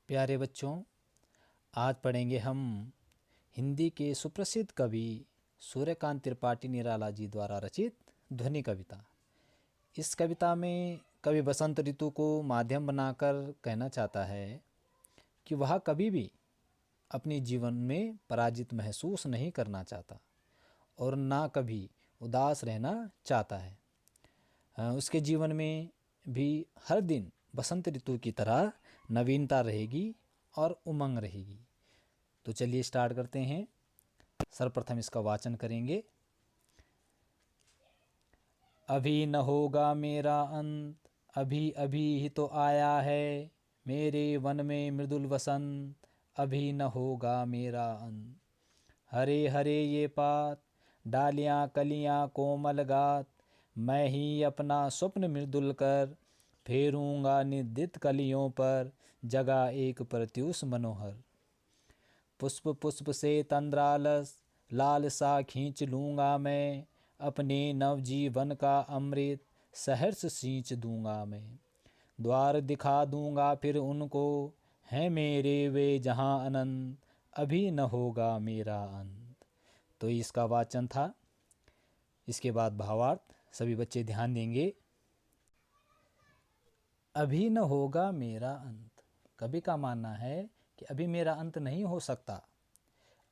प्यारे बच्चों, आज पढ़ेंगे हम हिंदी के सुप्रसिद्ध कवि सूर्यकांत त्रिपाठी निराला जी द्वारा रचित ध्वनि कविता। इस कविता में कवि बसंत ऋतु को माध्यम बनाकर कहना चाहता है कि वह कभी भी अपने जीवन में पराजित महसूस नहीं करना चाहता और ना कभी उदास रहना चाहता है। उसके जीवन में भी हर दिन बसंत ऋतु की तरह नवीनता रहेगी और उमंग रहेगी। तो चलिए स्टार्ट करते हैं। सर्वप्रथम इसका वाचन करेंगे। अभी न होगा मेरा अंत, अभी अभी ही तो आया है मेरे वन में मृदुल वसंत, अभी न होगा मेरा अंत। हरे हरे ये पात, डालियाँ कलियाँ कोमल गात, मैं ही अपना स्वप्न मृदुल कर फेरूंगा निदित कलियों पर जगा एक प्रत्युष मनोहर। पुष्प पुष्प से तंद्रालस लाल सा खींच लूँगा मैं, अपने नवजीवन का अमृत सहर्ष सींच दूंगा मैं। द्वार दिखा दूंगा फिर उनको, हैं मेरे वे जहाँ अनंत, अभी न होगा मेरा अंत। तो इसका वाचन था। इसके बाद भावार्थ सभी बच्चे ध्यान देंगे। अभी न होगा मेरा अंत, कवि का मानना है कि अभी मेरा अंत नहीं हो सकता।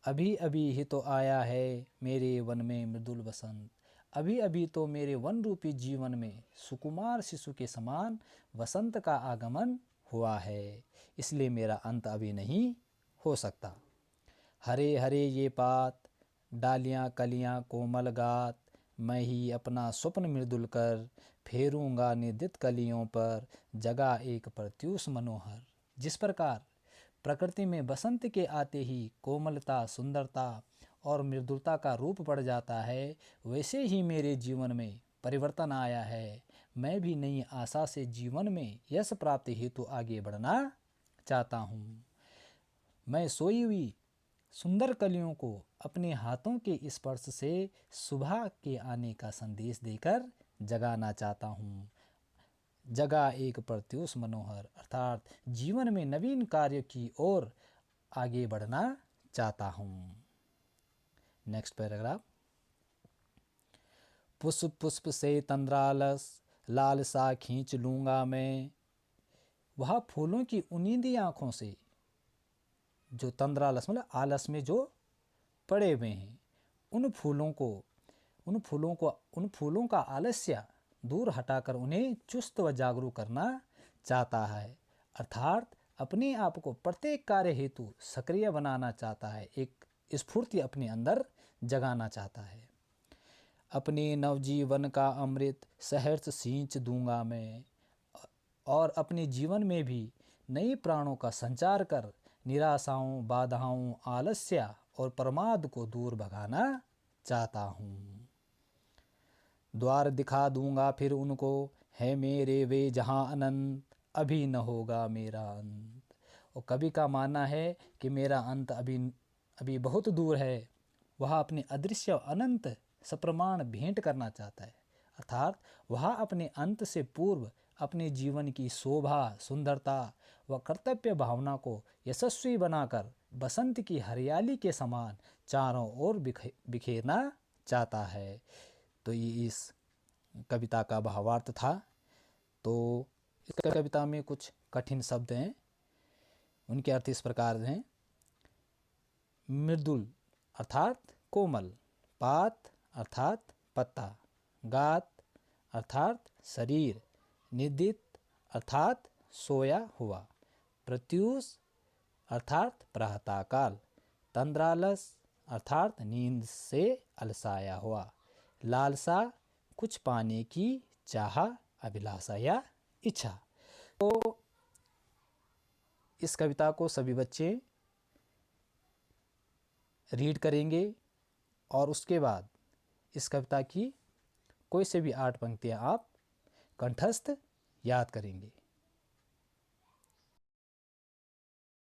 अभी अभी ही तो आया है मेरे वन में मृदुल वसंत, अभी अभी तो मेरे वन रूपी जीवन में सुकुमार शिशु के समान वसंत का आगमन हुआ है, इसलिए मेरा अंत अभी नहीं हो सकता। हरे हरे ये पात, डालियाँ कलियाँ कोमल गात, मैं ही अपना स्वप्न मृदुल कर फेरूंगा निदित कलियों पर जगा एक प्रत्युष मनोहर। जिस प्रकार प्रकृति में बसंत के आते ही कोमलता, सुंदरता और मृदुलता का रूप पड़ जाता है, वैसे ही मेरे जीवन में परिवर्तन आया है। मैं भी नई आशा से जीवन में यश प्राप्ति हेतु आगे बढ़ना चाहता हूँ। मैं सोई हुई सुंदर कलियों को अपने हाथों के स्पर्श से सुबह के आने का संदेश देकर जगाना चाहता हूँ। जगा एक प्रत्युष मनोहर, अर्थात जीवन में नवीन कार्य की ओर आगे बढ़ना चाहता हूँ। Next paragraph. पुष्प पुष्प से तंद्रालस लाल सा खींच लूँगा मैं, वह फूलों की उनींदी आँखों से, जो तंद्रालस मतलब आलस में जो पड़े हुए हैं, उन फूलों का आलस्य दूर हटाकर उन्हें चुस्त व जागरूक करना चाहता है। अर्थात अपने आप को प्रत्येक कार्य हेतु सक्रिय बनाना चाहता है, एक स्फूर्ति अपने अंदर जगाना चाहता है। अपने नवजीवन का अमृत सहर्ष सींच दूंगा मैं, और अपने जीवन में भी नए प्राणों का संचार कर निराशाओं, बाधाओं, आलस्य और प्रमाद को दूर भगाना चाहता हूँ। द्वार दिखा दूंगा फिर उनको, है मेरे वे जहाँ अनंत, अभी न होगा मेरा अंत। और कवि का मानना है कि मेरा अंत अभी बहुत दूर है। वह अपने अदृश्य अनंत सप्रमाण भेंट करना चाहता है, अर्थात वह अपने अंत से पूर्व अपने जीवन की शोभा, सुंदरता व कर्तव्य भावना को यशस्वी बनाकर बसंत की हरियाली के समान चारों ओर बिखेरना चाहता है। तो ये इस कविता का भावार्थ था। तो इस कविता में कुछ कठिन शब्द हैं, उनके अर्थ इस प्रकार हैं। मृदुल अर्थात कोमल, पात अर्थात पत्ता, गात अर्थात शरीर, निदित अर्थात सोया हुआ, प्रत्युष अर्थात प्रातःकाल, तंद्रालस अर्थात नींद से अलसाया हुआ, लालसा कुछ पाने की चाह, अभिलाषा या इच्छा। तो इस कविता को सभी बच्चे रीड करेंगे और उसके बाद इस कविता की कोई से भी 8 पंक्तियाँ आप कंठस्थ याद करेंगे।